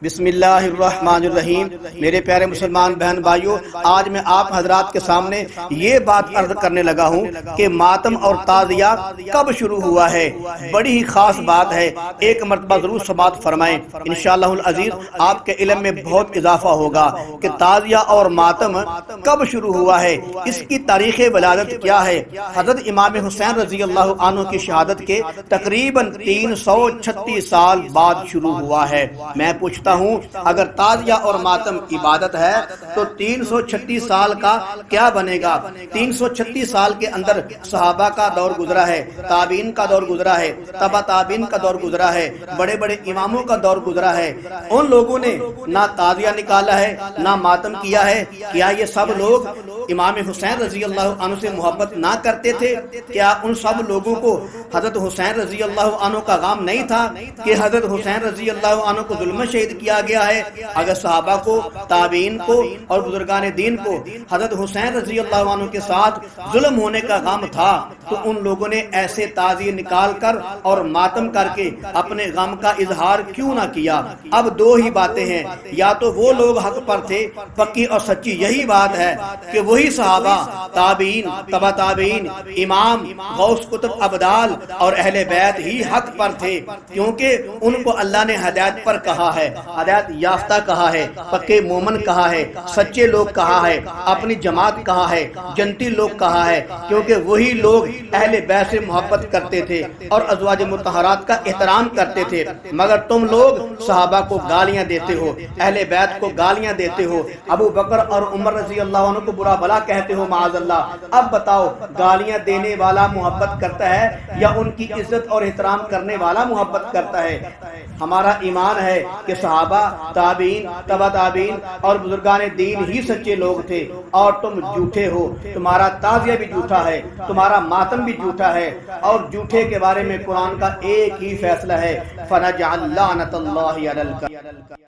بسم اللہ الرحمن الرحیم۔ میرے پیارے مسلمان بہن بھائیوں، آج میں آپ حضرات کے سامنے یہ بات عرض کرنے لگا ہوں کہ ماتم اور تعزیہ کب شروع ہوا ہے۔ بڑی ہی خاص بات ہے، ایک مرتبہ ضرور سماعت فرمائیں، انشاءاللہ العزیز آپ کے علم میں بہت اضافہ ہوگا کہ تعزیہ اور ماتم کب شروع ہوا ہے، اس کی تاریخ ولادت کیا ہے۔ حضرت امام حسین رضی اللہ عنہ کی شہادت کے تقریباً 336 سال بعد شروع ہوا ہے۔ میں پوچھتا ہوں، اگر تعزیہ اور ماتم عبادت ہے تو 336 سال کا کیا بنے گا؟ 336 سال کے اندر صحابہ کا دور گزرا ہے، تابعین کا دور گزرا ہے، تبع تابعین کا دور گزرا ہے، بڑے بڑے اماموں کا دور گزرا ہے۔ ان لوگوں نے نہ تعزیہ نکالا ہے نہ ماتم کیا ہے۔ کیا یہ سب لوگ امام حسین رضی اللہ عنہ سے محبت نہ کرتے تھے؟ کیا ان سب لوگوں کو حضرت حسین رضی اللہ عنہ کا غم نہیں تھا کہ حضرت حسین رضی اللہ عنہ کو ظلم شہید کیا گیا ہے؟ اگر صحابہ کو، تابعین کو اور بزرگان دین کو حضرت حسین رضی اللہ عنہ کے ساتھ ظلم ہونے کا غم تھا تو ان لوگوں نے ایسے تعزیہ نکال کر اور ماتم کر کے اپنے غم کا اظہار کیوں نہ کیا؟ اب دو ہی باتیں ہیں، یا تو وہ لوگ حق پر تھے، پکی اور سچی یہی بات ہے کہ وہی صحابہ، تابعین، تبع تابعین، امام، غوث قطب ابدال اور اہل بیت ہی حق پر تھے، کیونکہ ان کو اللہ نے ہدایت پر کہا ہے، ہدایت یافتہ کہا ہے، پکے مومن کہا ہے، سچے لوگ کہا ہے، اپنی جماعت کہا ہے، جنتی لوگ کہا ہے، کیونکہ وہی لوگ اہل بیت سے محبت کرتے تھے اور ازواج مطہرات کا احترام کرتے تھے۔ مگر تم لوگ صحابہ کو گالیاں دیتے ہو، اہل بیت کو گالیاں دیتے ہو، ابو بکر اور عمر رضی اللہ عنہ کو برا بھلا کہتے ہو معاذ اللہ۔ اب بتاؤ، گالیاں دینے والا محبت کرتا ہے یا ان کی عزت اور احترام کرنے والا محبت کرتا ہے؟ ہمارا ایمان ہے کہ صحابہ، تابعین، تبع تابعین اور بزرگان دین ہی سچے لوگ تھے، اور تم جھوٹے ہو۔ تمہارا تعزیہ بھی جھوٹا ہے، تمہارا ماتم بھی جھوٹا ہے، اور جھوٹے کے بارے میں قرآن کا ایک ہی فیصلہ ہے، فَنَجْعَلْ لَعْنَتَ اللَّهِ عَلَى الْكَاذِبِينَ۔